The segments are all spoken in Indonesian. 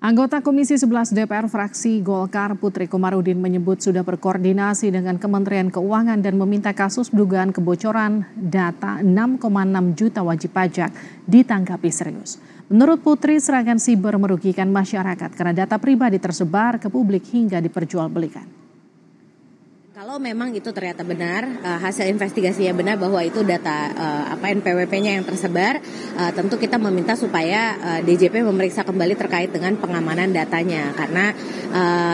Anggota Komisi 11 DPR fraksi Golkar Putri Komarudin menyebut sudah berkoordinasi dengan Kementerian Keuangan dan meminta kasus dugaan kebocoran data 6,6 juta wajib pajak ditanggapi serius. Menurut Putri, serangan siber merugikan masyarakat karena data pribadi tersebar ke publik hingga diperjualbelikan. Kalau memang itu ternyata benar, hasil investigasinya benar bahwa itu data NPWP-nya yang tersebar, tentu kita meminta supaya DJP memeriksa kembali terkait dengan pengamanan datanya. Karena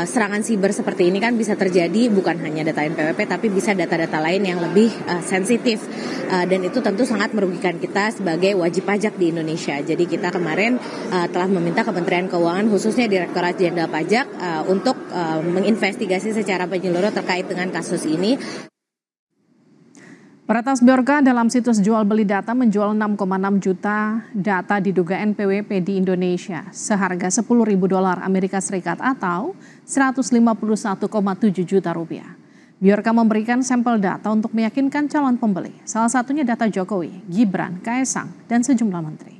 serangan siber seperti ini kan bisa terjadi bukan hanya data NPWP, tapi bisa data-data lain yang lebih sensitif. Dan itu tentu sangat merugikan kita sebagai wajib pajak di Indonesia. Jadi kita kemarin telah meminta Kementerian Keuangan, khususnya Direktorat Jenderal Pajak, untuk menginvestigasi secara menyeluruh terkait dengan kasus ini. Peretas Bjorka dalam situs jual beli data menjual 6,6 juta data diduga NPWP di Indonesia seharga $10.000 Amerika Serikat atau 151,7 juta rupiah. Bjorka memberikan sampel data untuk meyakinkan calon pembeli, salah satunya data Jokowi, Gibran, Kaesang, dan sejumlah menteri.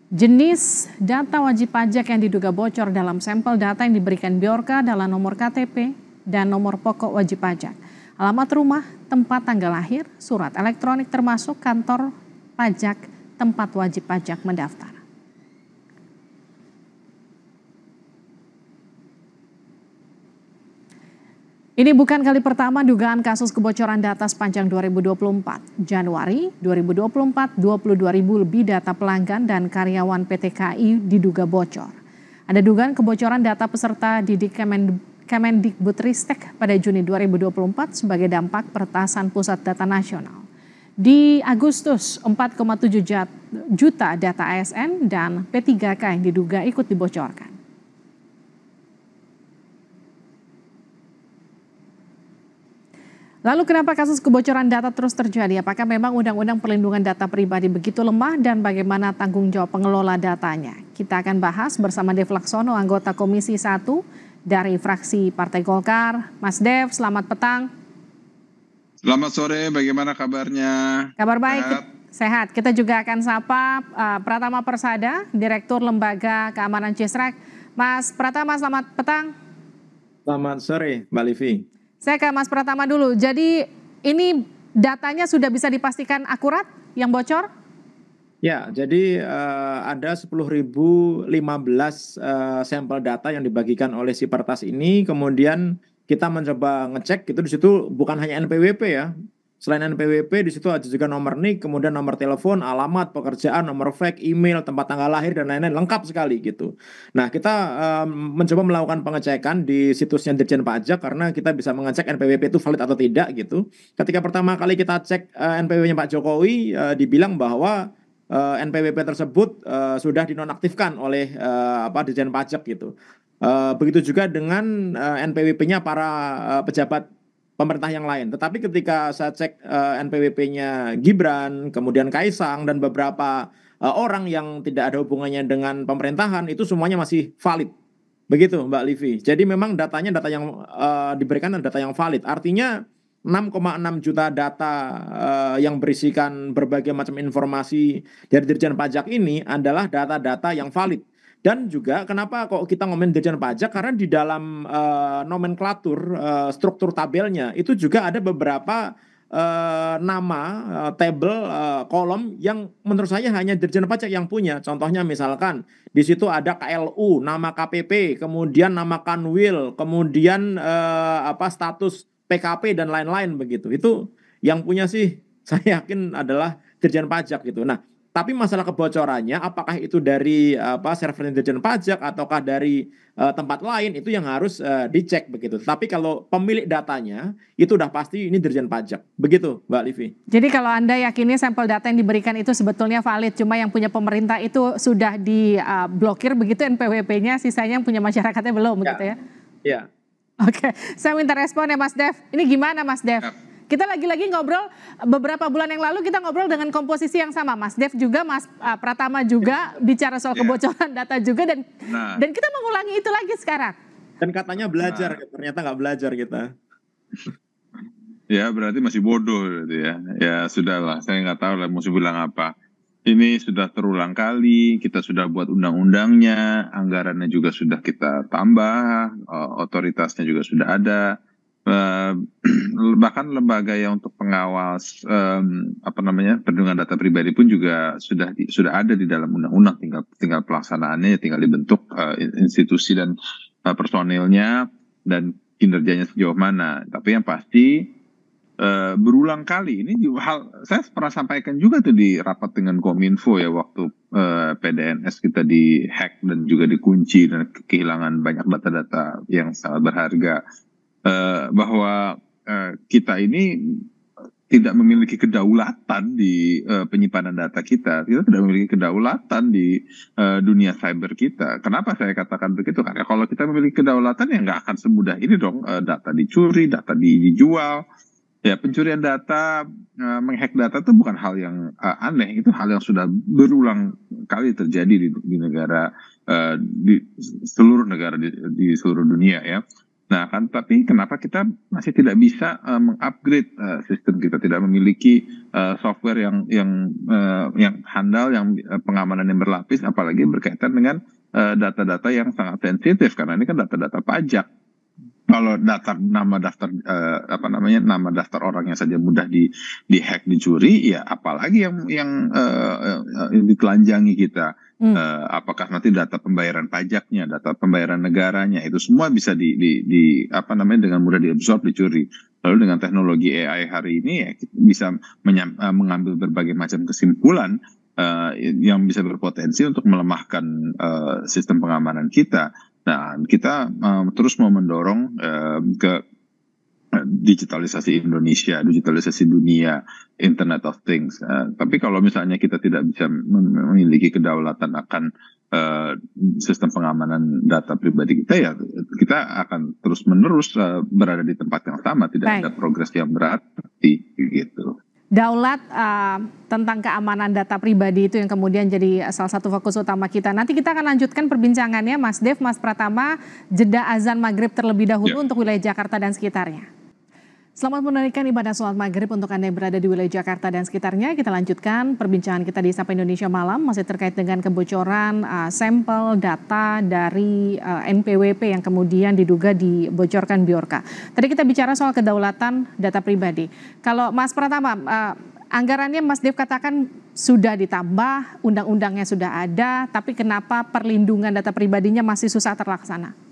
Jenis data wajib pajak yang diduga bocor dalam sampel data yang diberikan Bjorka adalah nomor KTP dan nomor pokok wajib pajak, alamat rumah, tempat tanggal lahir, surat elektronik termasuk kantor pajak tempat wajib pajak mendaftar. Ini bukan kali pertama dugaan kasus kebocoran data sepanjang 2024. Januari 2024, 22.000 lebih data pelanggan dan karyawan PT KAI diduga bocor. Ada dugaan kebocoran data peserta didik Kemendikbudristek pada Juni 2024 sebagai dampak peretasan Pusat Data Nasional. Di Agustus, 4,7 juta data ASN dan P3K yang diduga ikut dibocorkan. Lalu kenapa kasus kebocoran data terus terjadi? Apakah memang Undang-Undang Perlindungan Data Pribadi begitu lemah dan bagaimana tanggung jawab pengelola datanya? Kita akan bahas bersama Dev Laksono, anggota Komisi 1 dari fraksi Partai Golkar. Mas Dev, selamat petang. Selamat sore, bagaimana kabarnya? Kabar baik, sehat. Kita juga akan sapa Pratama Persada, Direktur Lembaga Keamanan CISREC. Mas Pratama, selamat petang. Selamat sore, Mbak Livi. Saya ke Mas Pratama dulu. Jadi ini datanya sudah bisa dipastikan akurat yang bocor? Ya, jadi ada 10.015 sampel data yang dibagikan oleh si Pertas ini. Kemudian kita mencoba ngecek gitu, di situ bukan hanya NPWP ya. Selain NPWP di situ ada juga nomor NIK, kemudian nomor telepon, alamat, pekerjaan, nomor fax, email, tempat tanggal lahir dan lain-lain, lengkap sekali gitu. Nah, kita mencoba melakukan pengecekan di situsnya Ditjen Pajak karena kita bisa mengecek NPWP itu valid atau tidak gitu. Ketika pertama kali kita cek NPWP-nya Pak Jokowi, dibilang bahwa NPWP tersebut sudah dinonaktifkan oleh Ditjen Pajak gitu. Begitu juga dengan NPWP-nya para pejabat pemerintah yang lain. Tetapi ketika saya cek NPWP-nya Gibran, kemudian Kaesang, dan beberapa orang yang tidak ada hubungannya dengan pemerintahan, itu semuanya masih valid. Begitu Mbak Livi. Jadi memang data yang diberikan adalah data yang valid. Artinya 6,6 juta data yang berisikan berbagai macam informasi dari Ditjen Pajak ini adalah data-data yang valid. Dan juga kenapa kok kita ngomongin Ditjen Pajak, karena di dalam nomenklatur struktur tabelnya itu juga ada beberapa nama tabel kolom yang menurut saya hanya Ditjen Pajak yang punya. Contohnya misalkan di situ ada KLU, nama KPP, kemudian nama Kanwil, kemudian status PKP dan lain-lain begitu. Itu yang punya sih saya yakin adalah Ditjen Pajak gitu. Nah, tapi masalah kebocorannya, apakah itu dari server Ditjen Pajak ataukah dari tempat lain, itu yang harus dicek begitu. Tapi kalau pemilik datanya itu udah pasti ini Ditjen Pajak, begitu Mbak Livi. Jadi kalau Anda yakini sampel data yang diberikan itu sebetulnya valid, cuma yang punya pemerintah itu sudah diblokir begitu NPWP-nya, sisanya yang punya masyarakatnya belum, begitu ya? Ya. Oke, saya minta respon ya Mas Dev. Ini gimana Mas Dev? Kita lagi-lagi ngobrol beberapa bulan yang lalu, kita ngobrol dengan komposisi yang sama. Mas Dev juga, Mas Pratama juga bicara soal kebocoran data juga, dan kita mengulangi itu lagi sekarang. Dan katanya belajar, ternyata nggak belajar kita. Ya berarti masih bodoh gitu ya. Ya sudahlah, saya nggak tahu lah mesti bilang apa. Ini sudah terulang kali, kita sudah buat undang-undangnya, anggarannya juga sudah kita tambah, otoritasnya juga sudah ada. Eh, Bahkan lembaga yang untuk pengawas apa namanya perlindungan data pribadi pun juga sudah ada di dalam undang-undang, tinggal pelaksanaannya, tinggal dibentuk institusi dan personilnya dan kinerjanya sejauh mana. Tapi yang pasti berulang kali ini juga saya pernah sampaikan juga tuh di rapat dengan Kominfo ya, waktu PDNS kita dihack dan juga dikunci dan kehilangan banyak data-data yang sangat berharga, bahwa kita ini tidak memiliki kedaulatan di penyimpanan data kita tidak memiliki kedaulatan di dunia cyber kita. Kenapa saya katakan begitu? Karena kalau kita memiliki kedaulatan ya nggak akan semudah ini dong, data dicuri, data dijual. Ya, pencurian data, menghack data itu bukan hal yang aneh, itu hal yang sudah berulang kali terjadi di negara, di seluruh negara di seluruh dunia ya. Nah kan, tapi kenapa kita masih tidak bisa mengupgrade sistem kita, tidak memiliki software yang handal, yang pengamanan yang berlapis, apalagi berkaitan dengan data-data yang sangat sensitif, karena ini kan data-data pajak. Kalau nama daftar orangnya saja mudah dihack, dicuri, ya apalagi yang ditelanjangi kita. Apakah nanti data pembayaran pajaknya, data pembayaran negaranya, itu semua bisa dengan mudah diabsorb, dicuri. Lalu dengan teknologi AI hari ini ya, kita bisa mengambil berbagai macam kesimpulan yang bisa berpotensi untuk melemahkan sistem pengamanan kita. Nah, kita terus mau mendorong ke digitalisasi Indonesia, digitalisasi dunia, Internet of Things. Tapi kalau misalnya kita tidak bisa memiliki kedaulatan akan sistem pengamanan data pribadi kita, ya kita akan terus-menerus berada di tempat yang sama, tidak ada progres yang berarti gitu. Daulat tentang keamanan data pribadi itu yang kemudian jadi salah satu fokus utama kita. Nanti kita akan lanjutkan perbincangannya, Mas Dev, Mas Pratama, jeda azan maghrib terlebih dahulu untuk wilayah Jakarta dan sekitarnya. Selamat menunaikan ibadah sholat maghrib untuk Anda yang berada di wilayah Jakarta dan sekitarnya. Kita lanjutkan perbincangan kita di Sapa Indonesia Malam, masih terkait dengan kebocoran sampel data dari NPWP yang kemudian diduga dibocorkan Bjorka. Tadi kita bicara soal kedaulatan data pribadi. Kalau Mas Pratama, anggarannya Mas Dev katakan sudah ditambah, undang-undangnya sudah ada, tapi kenapa perlindungan data pribadinya masih susah terlaksana?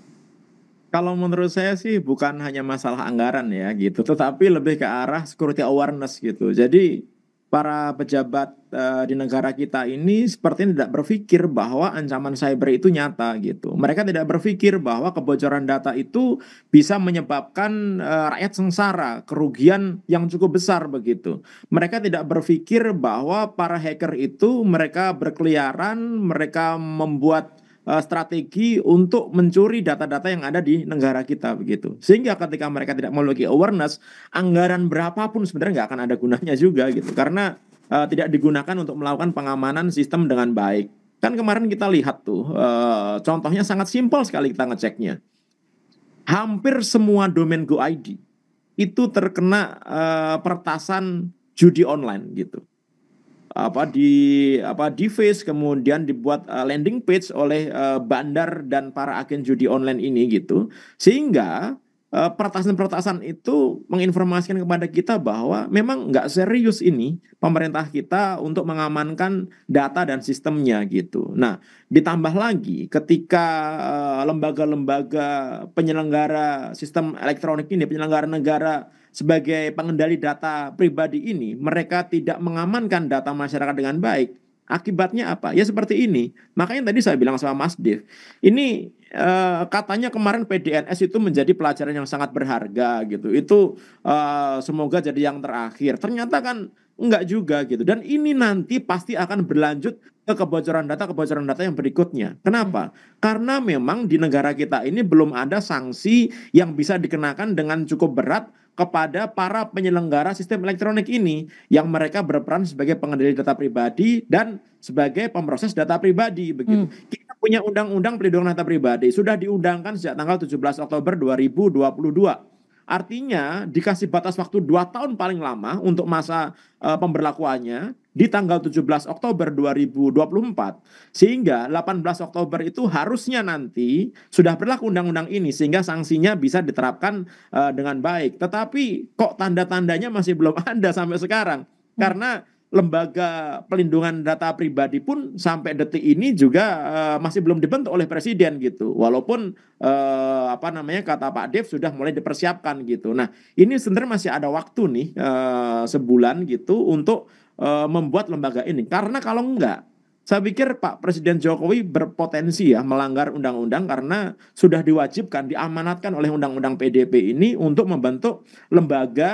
Kalau menurut saya sih bukan hanya masalah anggaran ya gitu, tetapi lebih ke arah security awareness gitu. Jadi para pejabat di negara kita ini sepertinya tidak berpikir bahwa ancaman cyber itu nyata gitu. Mereka tidak berpikir bahwa kebocoran data itu bisa menyebabkan rakyat sengsara, kerugian yang cukup besar begitu. Mereka tidak berpikir bahwa para hacker itu mereka berkeliaran, mereka membuat strategi untuk mencuri data-data yang ada di negara kita begitu. Sehingga ketika mereka tidak memiliki awareness, anggaran berapapun sebenarnya nggak akan ada gunanya juga gitu. Karena tidak digunakan untuk melakukan pengamanan sistem dengan baik. Kan kemarin kita lihat tuh, contohnya sangat simpel sekali kita ngeceknya. Hampir semua domain GoID itu terkena peretasan judi online gitu. Di face, kemudian dibuat landing page oleh bandar dan para agen judi online ini gitu, sehingga peretasan-peretasan itu menginformasikan kepada kita bahwa memang nggak serius ini pemerintah kita untuk mengamankan data dan sistemnya gitu. Nah, ditambah lagi ketika lembaga-lembaga penyelenggara sistem elektronik ini, penyelenggara negara sebagai pengendali data pribadi ini, mereka tidak mengamankan data masyarakat dengan baik. Akibatnya apa? Ya seperti ini. Makanya tadi saya bilang sama Mas Dev, ini katanya kemarin PDNS itu menjadi pelajaran yang sangat berharga gitu. Itu semoga jadi yang terakhir. Ternyata kan enggak juga gitu. Dan ini nanti pasti akan berlanjut ke kebocoran data yang berikutnya. Kenapa? Karena memang di negara kita ini belum ada sanksi yang bisa dikenakan dengan cukup berat kepada para penyelenggara sistem elektronik ini yang mereka berperan sebagai pengendali data pribadi dan sebagai pemproses data pribadi begitu. Kita punya undang-undang perlindungan data pribadi sudah diundangkan sejak tanggal 17 Oktober 2022. Artinya dikasih batas waktu 2 tahun paling lama untuk masa pemberlakuannya di tanggal 17 Oktober 2024. Sehingga 18 Oktober itu harusnya nanti sudah berlaku undang-undang ini sehingga sanksinya bisa diterapkan dengan baik. Tetapi kok tanda-tandanya masih belum ada sampai sekarang. Karena lembaga pelindungan data pribadi pun sampai detik ini juga masih belum dibentuk oleh presiden gitu. Walaupun apa namanya kata Pak Dev sudah mulai dipersiapkan gitu. Nah, ini sebenarnya masih ada waktu nih sebulan gitu untuk membuat lembaga ini. Karena kalau enggak, saya pikir Pak Presiden Jokowi berpotensi ya melanggar undang-undang karena sudah diwajibkan, diamanatkan oleh Undang-Undang PDP ini untuk membentuk lembaga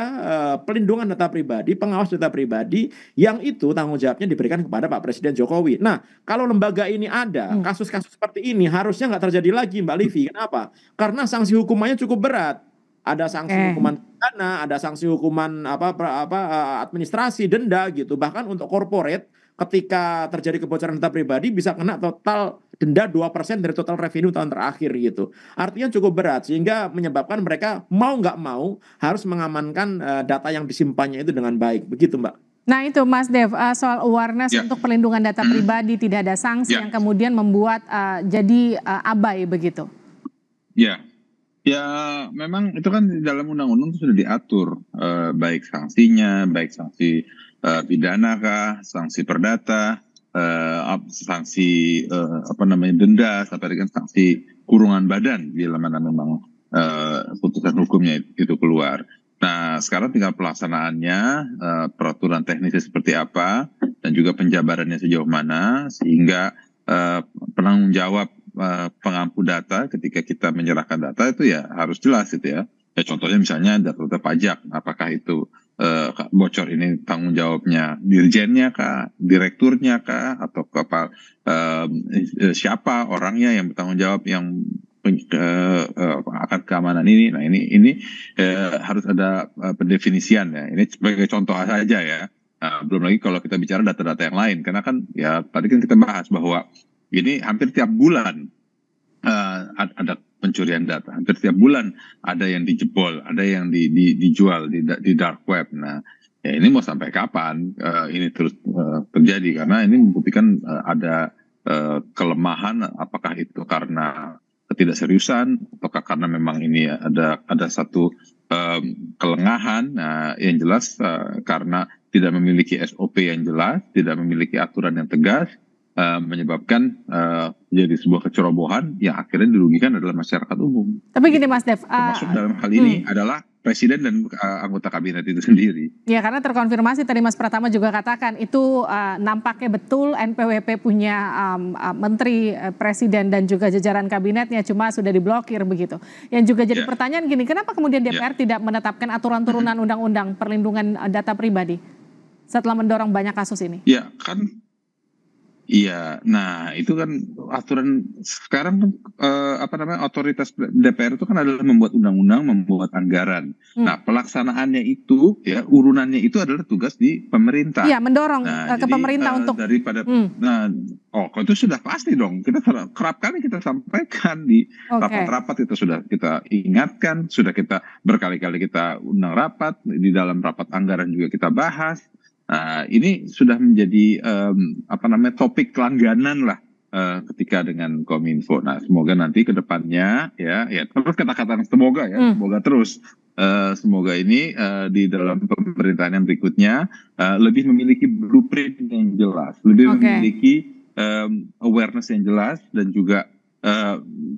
pelindungan data pribadi, pengawas data pribadi yang itu tanggung jawabnya diberikan kepada Pak Presiden Jokowi. Nah, kalau lembaga ini ada, kasus-kasus seperti ini harusnya nggak terjadi lagi, Mbak Livi. Kenapa? Karena sanksi hukumannya cukup berat. Ada sanksi hukuman pidana, ada sanksi hukuman administrasi, denda gitu. Bahkan untuk corporate ketika terjadi kebocoran data pribadi bisa kena total denda 2% dari total revenue tahun terakhir gitu. Artinya cukup berat sehingga menyebabkan mereka mau nggak mau harus mengamankan data yang disimpannya itu dengan baik. Begitu, Mbak. Nah itu Mas Dev, soal awareness untuk perlindungan data pribadi, tidak ada sanksi yang kemudian membuat jadi abai begitu. Ya, memang itu kan di dalam undang-undang sudah diatur baik sanksinya, baik sanksi pidana kah, sanksi perdata, sanksi denda, sampai dengan sanksi kurungan badan bila mana memang putusan hukumnya itu keluar. Nah, sekarang tinggal pelaksanaannya, peraturan teknisnya seperti apa, dan juga penjabarannya sejauh mana, sehingga penanggung jawab pengampu data ketika kita menyerahkan data itu ya harus jelas gitu ya. Ya contohnya misalnya data pajak, apakah itu bocor ini tanggung jawabnya dirjennya kah, direkturnya kah, atau siapa orangnya yang bertanggung jawab yang akan keamanan ini. Nah ini harus ada pendefinisian ya. Ini sebagai contoh saja ya. Belum lagi kalau kita bicara data-data yang lain, karena kan ya tadi kan kita bahas bahwa ini hampir tiap bulan ada pencurian data, hampir tiap bulan ada yang dijebol, ada yang dijual di dark web. Nah, ya ini mau sampai kapan ini terus terjadi? Karena ini membuktikan ada kelemahan, apakah itu karena ketidakseriusan, ataukah karena memang ini ada satu kelengahan. Nah, yang jelas karena tidak memiliki SOP yang jelas, tidak memiliki aturan yang tegas, menyebabkan jadi sebuah kecerobohan yang akhirnya dirugikan adalah masyarakat umum. Tapi gini Mas Dev, termasuk dalam hal ini adalah presiden dan anggota kabinet itu sendiri. Ya karena terkonfirmasi tadi Mas Pratama juga katakan itu nampaknya betul NPWP punya menteri, presiden dan juga jajaran kabinetnya, cuma sudah diblokir begitu. Yang juga jadi pertanyaan gini, kenapa kemudian DPR tidak menetapkan aturan turunan undang-undang perlindungan data pribadi setelah mendorong banyak kasus ini? Ya kan. Iya, nah itu kan aturan sekarang otoritas DPR itu kan adalah membuat undang-undang, membuat anggaran. Nah pelaksanaannya itu ya urunannya itu adalah tugas di pemerintah. Iya, mendorong ke pemerintah untuk daripada itu sudah pasti dong. Kita kerap kali kita sampaikan di rapat-rapat itu sudah kita ingatkan, sudah kita berkali-kali kita undang rapat, di dalam rapat anggaran juga kita bahas. Nah, ini sudah menjadi topik langganan lah ketika dengan Kominfo. Nah, semoga nanti ke depannya ya terus kata-kata semoga ya, semoga terus semoga ini di dalam pemerintahan yang berikutnya lebih memiliki blueprint yang jelas, lebih memiliki awareness yang jelas dan juga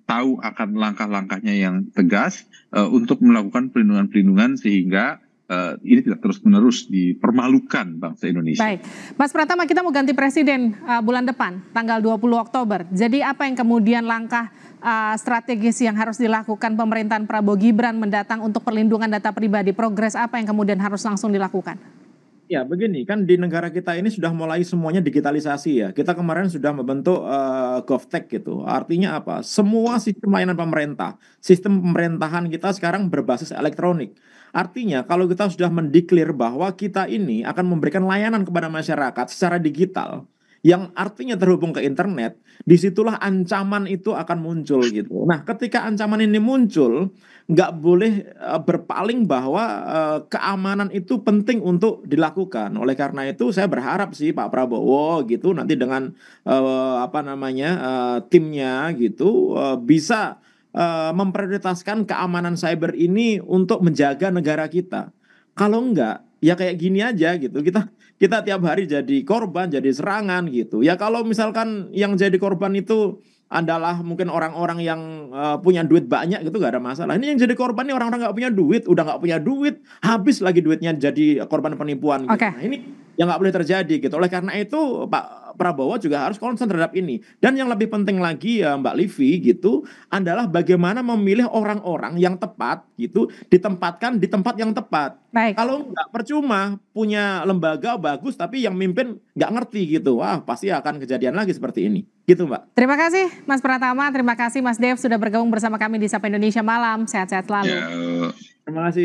tahu akan langkah-langkahnya yang tegas untuk melakukan pelindungan-pelindungan sehingga ini tidak terus-menerus dipermalukan bangsa Indonesia. Baik, Mas Pratama, kita mau ganti presiden bulan depan, tanggal 20 Oktober. Jadi apa yang kemudian langkah strategis yang harus dilakukan pemerintahan Prabowo Gibran mendatang untuk perlindungan data pribadi? Progres apa yang kemudian harus langsung dilakukan? Ya begini, kan di negara kita ini sudah mulai semuanya digitalisasi ya. Kita kemarin sudah membentuk GovTech gitu. Artinya apa? Semua sistem layanan pemerintah, sistem pemerintahan kita sekarang berbasis elektronik. Artinya kalau kita sudah mendeklar bahwa kita ini akan memberikan layanan kepada masyarakat secara digital, yang artinya terhubung ke internet, disitulah ancaman itu akan muncul gitu. Nah, ketika ancaman ini muncul, nggak boleh berpaling bahwa keamanan itu penting untuk dilakukan. Oleh karena itu, saya berharap sih Pak Prabowo gitu nanti dengan timnya gitu bisa memprioritaskan keamanan cyber ini untuk menjaga negara kita. Kalau enggak, ya kayak gini aja gitu. Kita tiap hari jadi korban, jadi serangan gitu. Ya kalau misalkan yang jadi korban itu adalah mungkin orang-orang yang punya duit banyak gitu gak ada masalah. Ini yang jadi korban ini orang-orang nggak punya duit, udah nggak punya duit, habis lagi duitnya jadi korban penipuan gitu. Oke. Nah ini yang nggak boleh terjadi gitu. Oleh karena itu Pak Prabowo juga harus concern terhadap ini. Dan yang lebih penting lagi ya Mbak Livi gitu adalah bagaimana memilih orang-orang yang tepat gitu ditempatkan di tempat yang tepat. Baik. Kalau nggak percuma punya lembaga bagus tapi yang mimpin nggak ngerti gitu, wah pasti akan kejadian lagi seperti ini. Gitu Mbak. Terima kasih Mas Pratama, terima kasih Mas Dev sudah bergabung bersama kami di Sapa Indonesia Malam. Sehat-sehat selalu. Ya, Terima kasih.